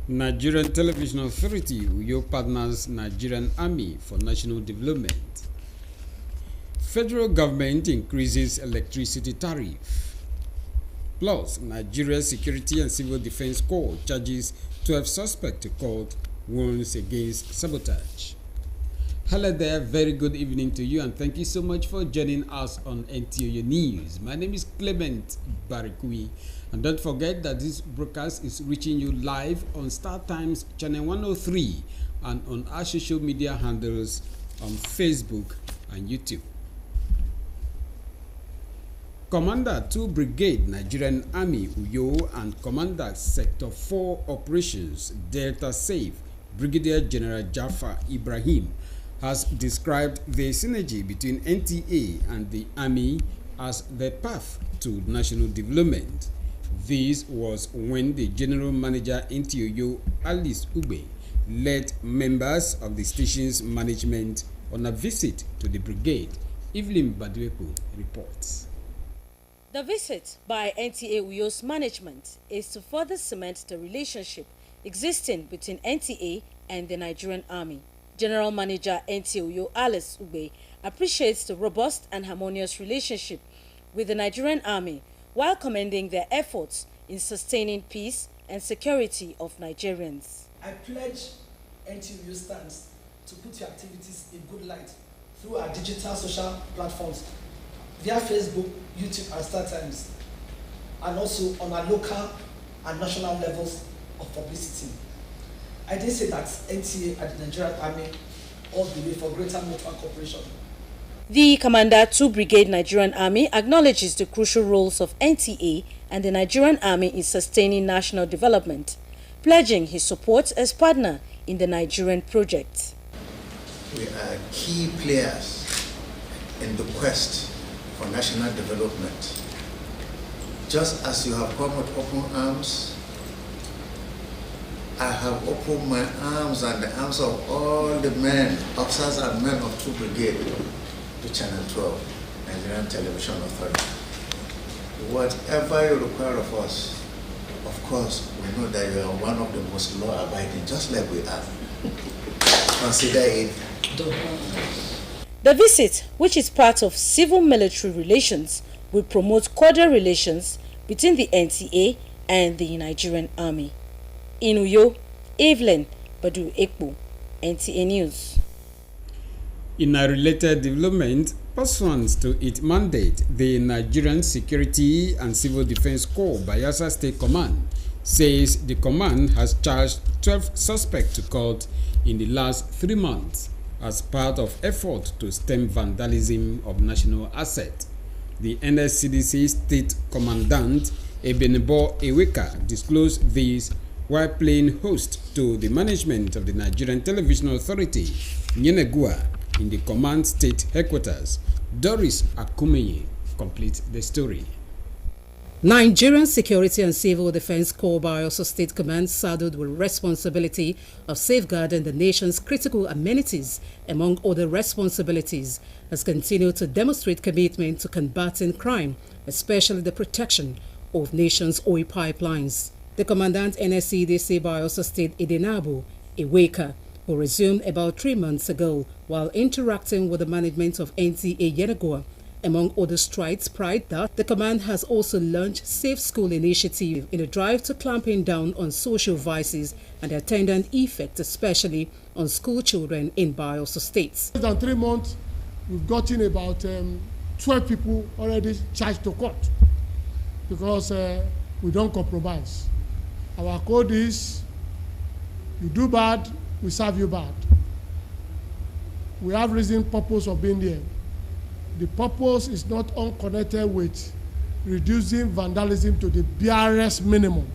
Nigerian Television Authority, Uyo partners Nigerian Army for national development. Federal government increases electricity tariff. Plus, Nigeria Security and Civil Defense Corps charges 12 suspects to court, warns against sabotage. Hello there, very good evening to you, and thank you so much for joining us on NTOU News. My name is Clement Barikui, and don't forget that this broadcast is reaching you live on Star Times Channel 103 and on our social media handles on Facebook and YouTube. Commander 2 Brigade Nigerian Army Uyo and Commander Sector 4 Operations Delta Safe Brigadier General Jafar Ibrahim has described the synergy between NTA and the Army as the path to national development. This was when the General Manager NTOU Alice Ube led members of the station's management on a visit to the brigade. Evelyn Badweku reports. The visit by NTA Uyo's management is to further cement the relationship existing between NTA and the Nigerian Army. General Manager NTA Uyo Alice Ube appreciates the robust and harmonious relationship with the Nigerian Army while commending their efforts in sustaining peace and security of Nigerians. I pledge NTA Uyo stands to put your activities in good light through our digital social platforms via Facebook, YouTube and Star Times, and also on our local and national levels of publicity. I did say that NTA and the Nigerian Army all the way for greater mutual cooperation. The Commander 2 Brigade Nigerian Army acknowledges the crucial roles of NTA and the Nigerian Army in sustaining national development, pledging his support as partner in the Nigerian project. We are key players in the quest for national development. Just as you have come with open arms, I have opened my arms and the arms of all the men, officers and men of 2 Brigade to Channel 12, Nigerian Television Authority. Whatever you require of us, of course, we know that you are one of the most law-abiding, just like we are. Consider it. The visit, which is part of civil-military relations, will promote cordial relations between the NTA and the Nigerian Army. In Uyo, Evelyn Badu Ekpo, NTA News. In a related development, pursuant to its mandate, the Nigerian Security and Civil Defense Corps Bayelsa State Command says the command has charged 12 suspects to court in the last 3 months as part of effort to stem vandalism of national assets. The NSCDC State Commandant Ebenebo Eweka disclosed this while playing host to the management of the Nigerian Television Authority, Nyenegua, in the command state headquarters. Doris Akumeye completes the story. Nigerian Security and Civil Defense Corps Bayelsa State Command, saddled with responsibility of safeguarding the nation's critical amenities, among other responsibilities, has continued to demonstrate commitment to combating crime, especially the protection of nation's oil pipelines. The Commandant NSCDC Bayelsa State Edenabo Eweka, who resumed about 3 months ago while interacting with the management of NTA Yenagua, among other strides, pride that the command has also launched Safe School Initiative in a drive to clamping down on social vices and their attendant effect, especially on school children in Bayelsa State. Less than 3 months, we've gotten about 12 people already charged to court because we don't compromise. Our code is, you do bad, we serve you bad. We have reason, purpose of being there. The purpose is not unconnected with reducing vandalism to the barest minimum.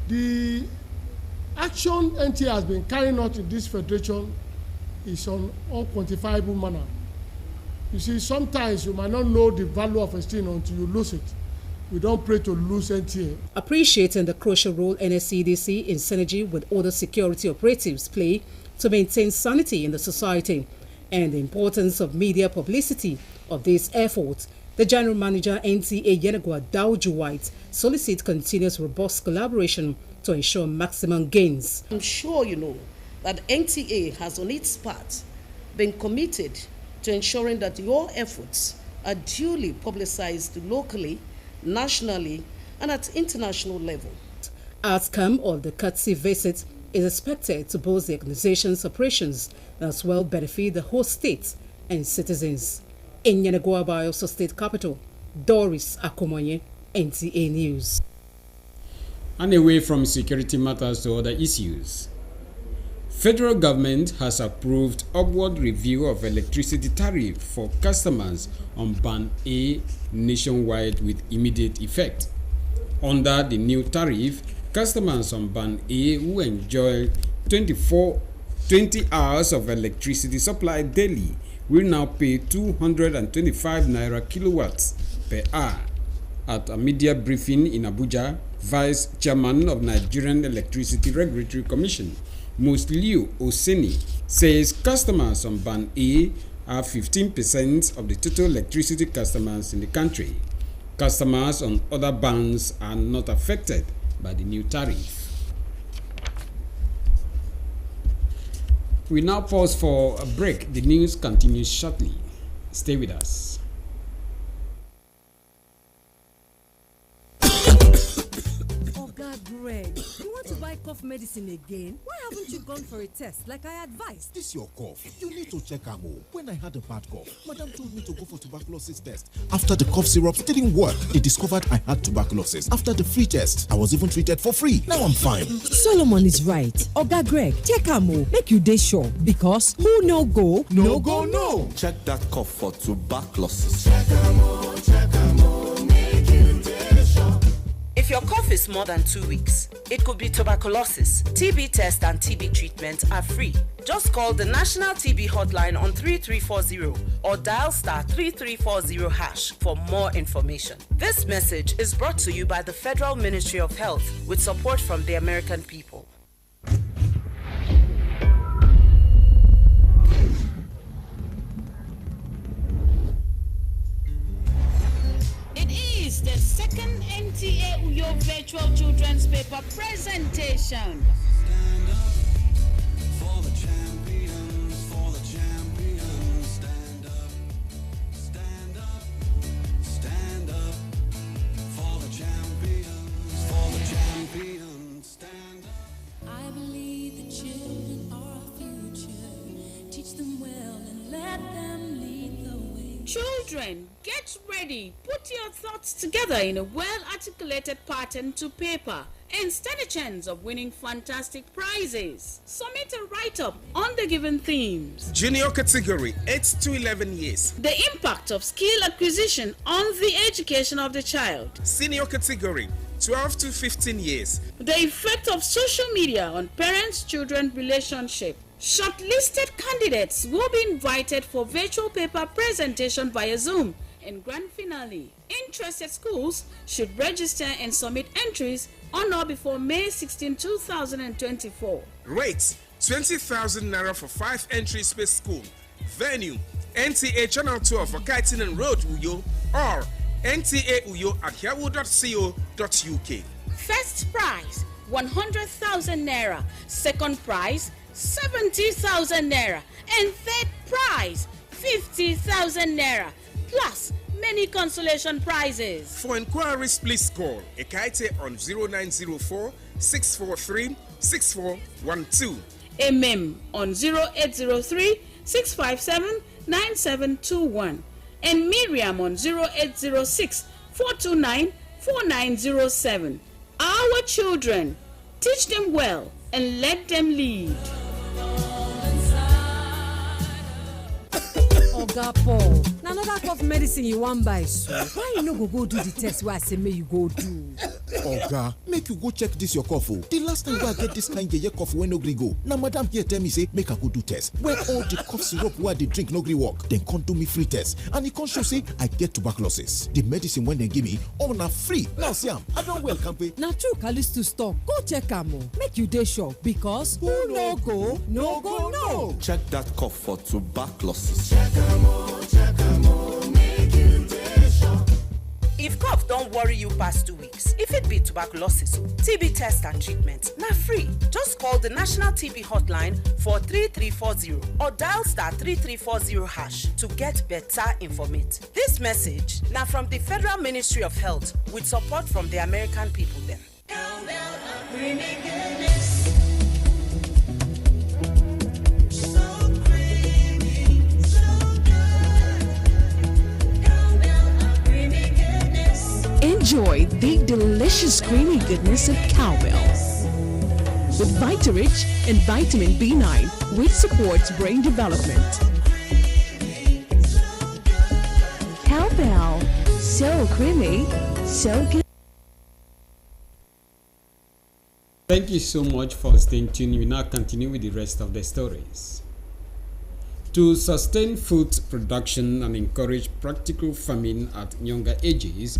The action NTA has been carrying out in this federation is on unquantifiable manner. You see, sometimes you might not know the value of a thing until you lose it. We don't pray to lose NTA. Appreciating the crucial role NSCDC in synergy with other security operatives play to maintain sanity in the society and the importance of media publicity of these efforts, the General Manager NTA Yenagua Dauju White solicits continuous robust collaboration to ensure maximum gains. I'm sure you know that NTA has on its part been committed to ensuring that your efforts are duly publicized locally, nationally, and at international level. Outcome of the courtesy visit is expected to boost the organization's operations as well benefit the whole state and citizens. In Yenagoa, Bayelsa State Capital, Doris Akomonye, NTA News. And away from security matters to other issues. Federal government has approved upward review of electricity tariff for customers on Band A nationwide with immediate effect. Under the new tariff, customers on Band A who enjoy 20 hours of electricity supply daily will now pay 225 naira kilowatts per hour. At a media briefing in Abuja, Vice Chairman of Nigerian Electricity Regulatory Commission, Musliu Oseni, says customers on Band A are 15% of the total electricity customers in the country. Customers on other bands are not affected by the new tariff. We now pause for a break. The news continues shortly. Stay with us. Greg, you want to buy cough medicine again? Why haven't you gone for a test like I advised? This your cough. You need to check Amo. When I had a bad cough, Madam told me to go for tuberculosis test. After the cough syrup didn't work, they discovered I had tuberculosis. After the free test, I was even treated for free. Now I'm fine. Solomon is right. Oga Greg, check Amo. Make you dey sure. Because who no go? No go, no. Check that cough for tuberculosis. Check Amo, make you dey sure. If your cough is more than 2 weeks, it could be tuberculosis. TB test and TB treatment are free. Just call the National TB Hotline on 3340 or dial *3340# for more information. This message is brought to you by the Federal Ministry of Health with support from the American people. The second NTA Uyo Virtual Children's Paper presentation. Stand up for the champions, for the champions. Stand up, stand up, stand up for the champions, for the champions. Stand up. I believe the children are our future. Teach them well and let them lead the way. Children, get ready. Put your thoughts together in a well-articulated pattern to paper and stand a chance of winning fantastic prizes. Submit a write-up on the given themes. Junior category, 8 to 11 years. The impact of skill acquisition on the education of the child. Senior category, 12 to 15 years. The effect of social media on parents-children relationship. Shortlisted candidates will be invited for virtual paper presentation via Zoom and grand finale. Interested schools should register and submit entries on or before May 16, 2024. Rate 20,000 naira for 5 entries per school. Venue NTA Channel 12 for Kaitinan Road, Uyo, or NTA Uyo at yahoo.co.uk. First prize 100,000 naira. Second prize 70,000 naira, and third prize 50,000 naira, plus many consolation prizes. For inquiries, please call Ekaite on 0904 643 6412. MM on 0803 657 9721, and Miriam on 0806 429 4907. Our children, teach them well and let them lead. Oga Paul, na another cough medicine you wan buy, so why you no go do the test wey I say make you go do? Oga, make you go check this your cough. The last time I get this kind yeye cough wey no gree go, na madam here tell me say make I go do test. When all the cough syrup wey I dey drink no gree work, dem come do me free test, and e come show say I get tuberculosis. The medicine wey dem give me, all na free. Now see am, I don well kampe. Na true Callisto store, go check am o, make you dey sure, because who no go, no go no. Check that cough for tuberculosis. Check 'em all, make you dey sure. If cough don't worry you past 2 weeks, if it be tuberculosis, TB test and treatment, na free. Just call the National TB Hotline for 3340 or dial *3340 hash to get better informate. This message now from the Federal Ministry of Health with support from the American people them. Enjoy the delicious creamy goodness of cowbell. With Vitarich and vitamin B9, which supports brain development. Cowbell, so creamy, so good. Thank you so much for staying tuned. We now continue with the rest of the stories. To sustain food production and encourage practical farming at younger ages,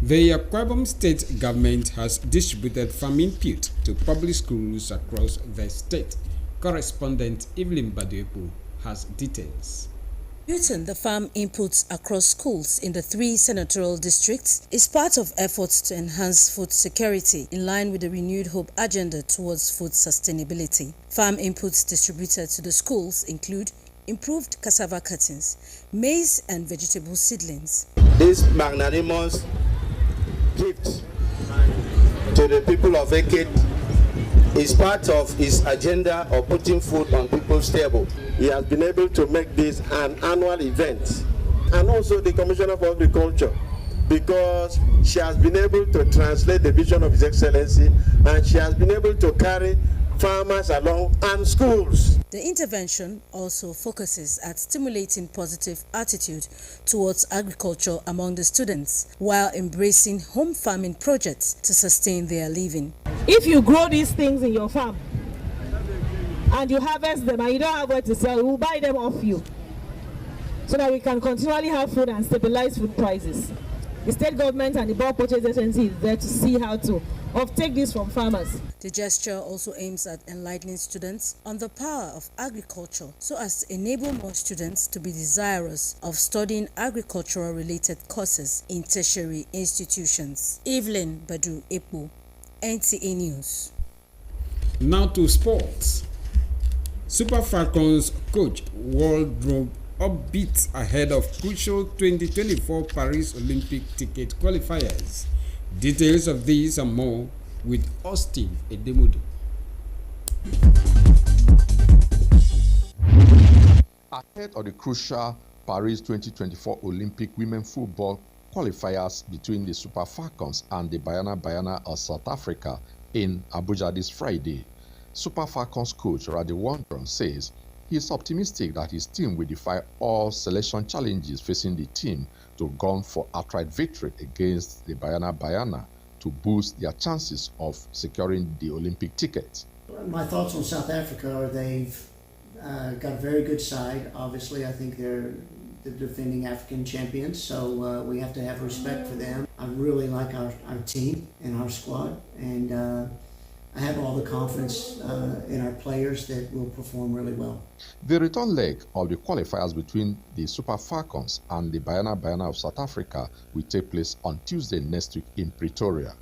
the Akwa Ibom state government has distributed farm input to public schools across the state. Correspondent Evelyn Baduepu has details. Distributing the farm inputs across schools in the 3 senatorial districts is part of efforts to enhance food security in line with the renewed hope agenda towards food sustainability. Farm inputs distributed to the schools include improved cassava cuttings, maize and vegetable seedlings. This magnanimous gift to the people of Ekit is part of his agenda of putting food on people's table. He has been able to make this an annual event, and also the Commissioner for Agriculture, because she has been able to translate the vision of His Excellency, and she has been able to carry farmers along and schools. The intervention also focuses at stimulating positive attitude towards agriculture among the students while embracing home farming projects to sustain their living. If you grow these things in your farm and you harvest them and you don't have where to sell, we'll buy them off you so that we can continually have food and stabilize food prices. The state government and the bulk purchase agency is there to see how to offtake this from farmers. The gesture also aims at enlightening students on the power of agriculture so as to enable more students to be desirous of studying agricultural related courses in tertiary institutions. Evelyn Badu Epo, NTA News. Now to sports. Super Falcons coach Waldrop upbeat ahead of crucial 2024 Paris Olympic ticket qualifiers. Details of these and more with Austin Edemudu. Ahead of the crucial Paris 2024 Olympic women football qualifiers between the Super Falcons and the Banyana of South Africa in Abuja this Friday, Super Falcons coach Radi Wondron says he is optimistic that his team will defy all selection challenges facing the team to gun for outright victory against the Banyana to boost their chances of securing the Olympic ticket. My thoughts on South Africa are they've got a very good side. Obviously, I think they're the defending African champions, so we have to have respect for them. I really like our team and our squad, and I have all the confidence in our players that will perform really well. The return leg of the qualifiers between the Super Falcons and the Banyana of South Africa will take place on Tuesday next week in Pretoria.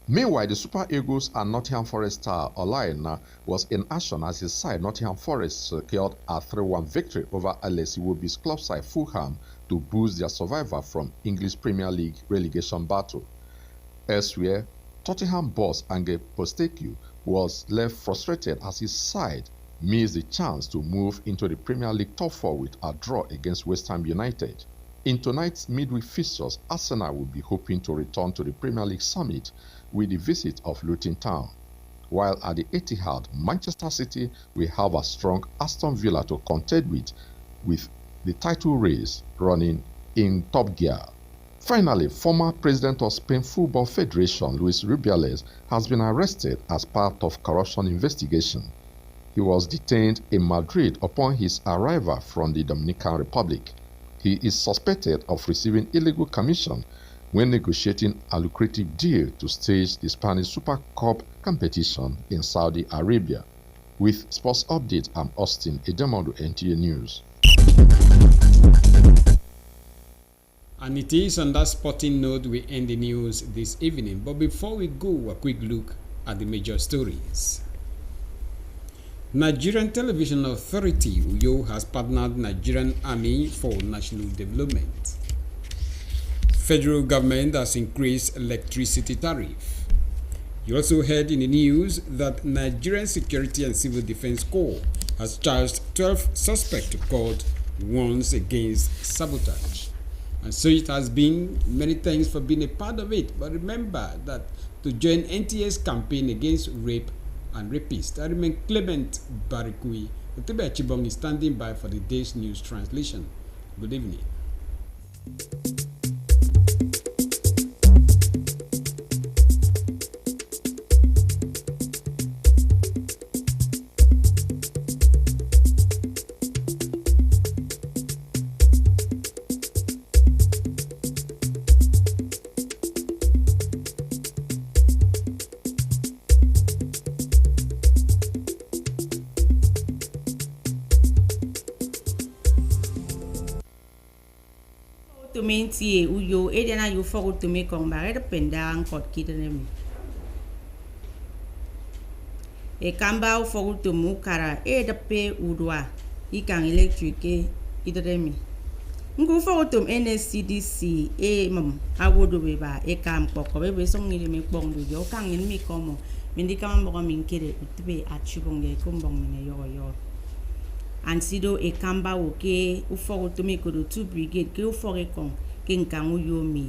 Meanwhile, the Super Eagles and Nottingham Forest star Olaina was in action as his side Nottingham Forest secured a 3-1 victory over LS Iwobi's club side Fulham to boost their survival from English Premier League relegation battle. Elsewhere, Tottenham boss Ange Postecoglou was left frustrated as his side missed the chance to move into the Premier League top 4 with a draw against West Ham United. In tonight's midweek fixtures, Arsenal will be hoping to return to the Premier League summit with the visit of Luton Town. While at the Etihad, Manchester City will have a strong Aston Villa to contend with the title race running in top gear. Finally, former president of Spain Football Federation, Luis Rubiales, has been arrested as part of corruption investigation. He was detained in Madrid upon his arrival from the Dominican Republic. He is suspected of receiving illegal commission when negotiating a lucrative deal to stage the Spanish Super Cup competition in Saudi Arabia. With Sports Update, I'm Austin Edemodu, NTA News. And it is on that sporting note we end the news this evening. But before we go, a quick look at the major stories. Nigerian Television Authority, UYO, has partnered Nigerian Army for national development. Federal government has increased electricity tariff. You also heard in the news that Nigerian Security and Civil Defense Corps has charged 12 suspects to court warns against sabotage. And so it has been. Many thanks for being a part of it. But remember that to join NTA's campaign against rape and rapists, I remain Clement Barikui. Otebe Achibong is standing by for the day's news translation. Good evening. Tumenti uyo edena yu fogu tume kongba eda pendang kot kidenemi. E kamba u fogu tumu kara eda pe udwa ikang electric idenemi. Ngu fogu tum NSCDC mam awodo beba e kam poko bebe songili me pong du yo kang en mi komo mendika mambo minkere utbe achibonge kumbong mine yo. Ansido e kamba woke ufogo tumi kodo 2 brigade ke ufoge kong ke nkangu yo mi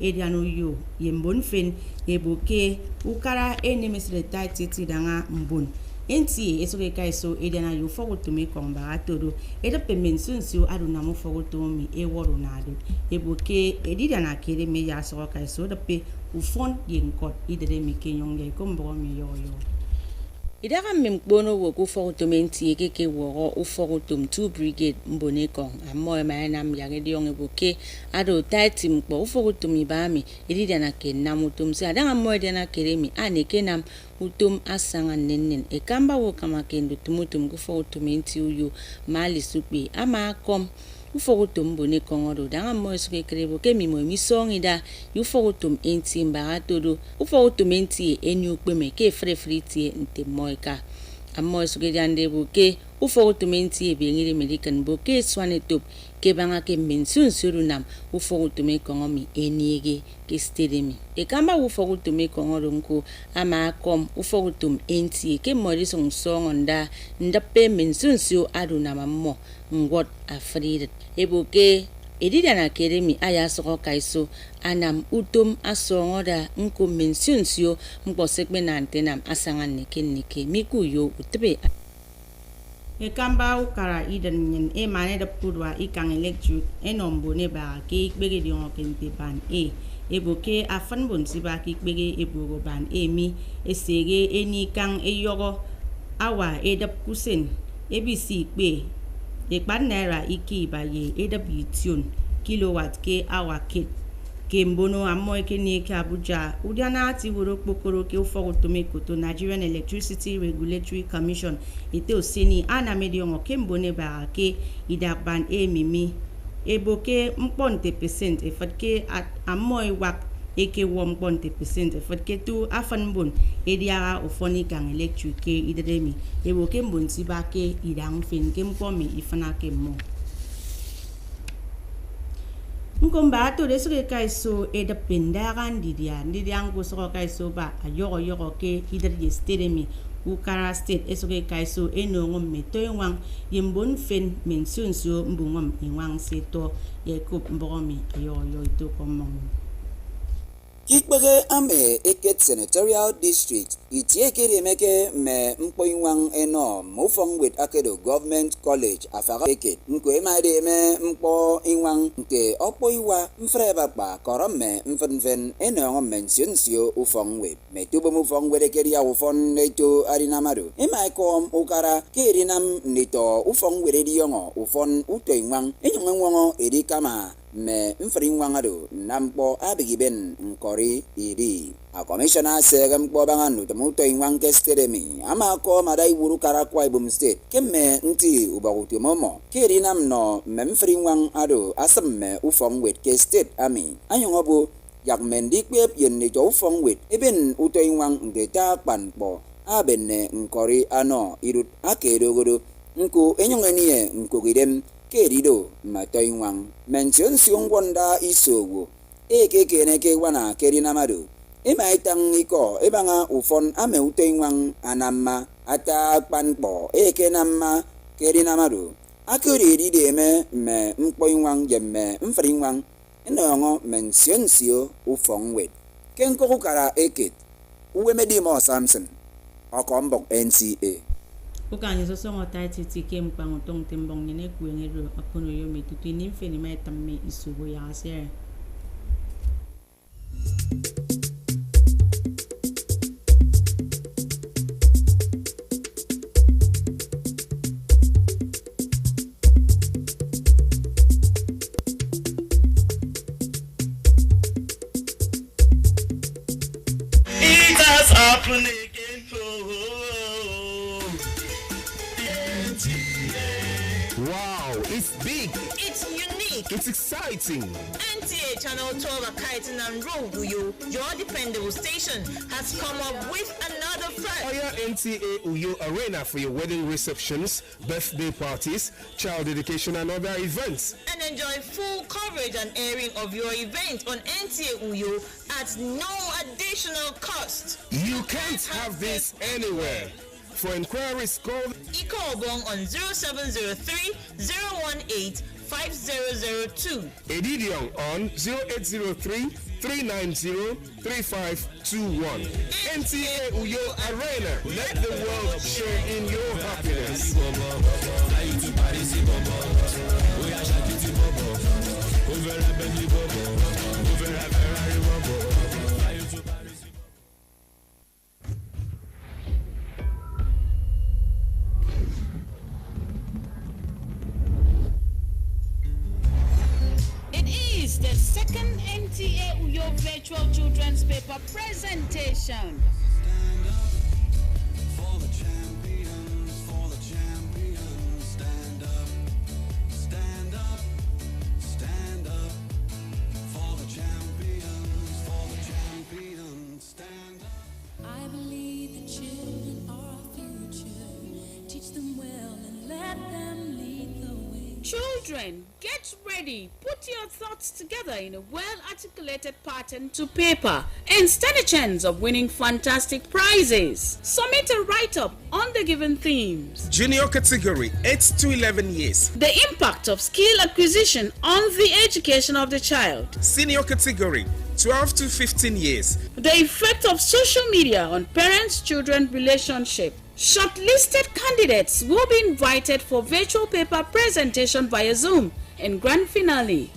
ediano yo yembon fen eboke ukara enemesre taititi danga mbon enti esoge kaiso ediana yo fogo tumi kong ba atodo eda pemensunsu aduna mo fogo tumi e woru nado eboke ediana kere me ya so kaiso da pe ufon yenkot idere mi kenyonge kombo mi yo. Idara mimbono wogu forutomenti ekeke woro uforutom 2 brigade mbone kong amoy mayanam yagedi yong eboke ado taiti mkpo uforutom ibami edida na kenam utom se adanga moy dena keremi aneke nam utom asanga nennen ekamba wo kama kendo tumutum guforutomenti uyu mali supi ama kom uforutom mbone kong odo danga moy suke krebo kemi moy misongida uforutom enti mbagatodo uforutomenti enyu kpeme ke frefriti nte moyka amoy suke jande buke uforutomenti ebengire medikan buke swane top ke banga ke mensun surunam uforutom kongomi eniege ke stedemi ekamba uforutom kongoronko ama kom uforutom enti ke mori songonda ndape mensun su aduna mammo ngot afrid eboke edida na keremi aya soko kaiso anam utom asongoda nko mensionsio mpo sekbe na antenam asangan neke mikuyo utbe ekamba ukara idan nyen e mane da pudwa ikang electric enombo ne ba ke ikbege di okente ban eboke afan bon siba ki ikbege ebogo ban mi esege eni kang eyogo awa edap kusen abc pe ekpan naira iki baye AWTune kilowatt ke hour ke mbono amoy ke ni ke Abuja udiana ti woro pokoro ke ufogo tome koto Nigerian Electricity Regulatory Commission ete oseni ana medion ke mbone ba ke idakban mimi eboke mponte percent efatke amoy wak eke wom ponte percent efatke tu afan bon ediara ofoni kang electric ke idremi eboke mbon sibake idang fen kem komi ifana ke mo Nkomba to desuke kaiso eda pendaran didiang ko soko kaiso ba ayogo ke idri stedemi ukara state esuke kaiso enongom metoyang yembon fen mensunso mbungom inwang seto yekup mbomi ayoyo ito komong Ikpege ame eket senatorial district itiekere emeke me mkpoinwang eno mufong with akedo government college afara eket nko emade me mkpo inwang nke okpoiwa mfrebakpa korome mfenfen eno mensionsio ufong with metubo mufong with ekeria ufon neto arinamado emaikom ukara kerinam nito ufong with ediongo ufon utoinwang enyongwongo edikama me mfringwangado nampo abigiben nkori iri a commissioner segam bobangan utamuto ingwang kesteremi ama ko madai wuru karakwa ibum state kemme nti ubaguti momo kiri namno memfringwang ado asamme ufong wet ke state ami anyongobu yak mendik web yenni jo ufong wet eben uto ingwang ngeta panpo abenne nkori ano irut akedogodo nku enyongenie nkogidem kerido matoingwang mention siongwonda isowo ekeke wana kerina madu emaitang iko ebanga ufon ame utoingwang anamma ata panpo namma kerina madu akuri deme me mpoingwang jemme mfringwang enongo mention sio ufong wet kenko kara eket uwemedimo Samson okombok NCA Bukannya sosong otai titi kem pang utong timbong ini kue ngeru aku nuyo me tutu ini feni mai tamme isu bo ya se. It has happened again. Wow, it's big. It's unique. It's exciting. NTA Channel 12 Akaitan and Road, your dependable station, has come up with another fun. Aya NTA Uyo Arena for your wedding receptions, birthday parties, child dedication and other events. And enjoy full coverage and airing of your event on NTA Uyo at no additional cost. You can't have this anywhere. For inquiries, call Ikobong on 0703 018 5002. Edidion on 0803 390 3521. NTA Uyo Arena. Let the world share in your happiness. The second NTA Uyo Virtual Children's Paper presentation. Stand up for the champions, stand up, stand up, stand up for the champions, stand up. I believe the children are our future. Teach them well and let them lead the way. Children, get ready. Put your thoughts together in a well-articulated pattern to paper and stand a chance of winning fantastic prizes. Submit a write-up on the given themes. Junior category 8 to 11 years. The impact of skill acquisition on the education of the child. Senior category 12 to 15 years. The effect of social media on parents-children relationship. Shortlisted candidates will be invited for virtual paper presentation via Zoom and grand finale.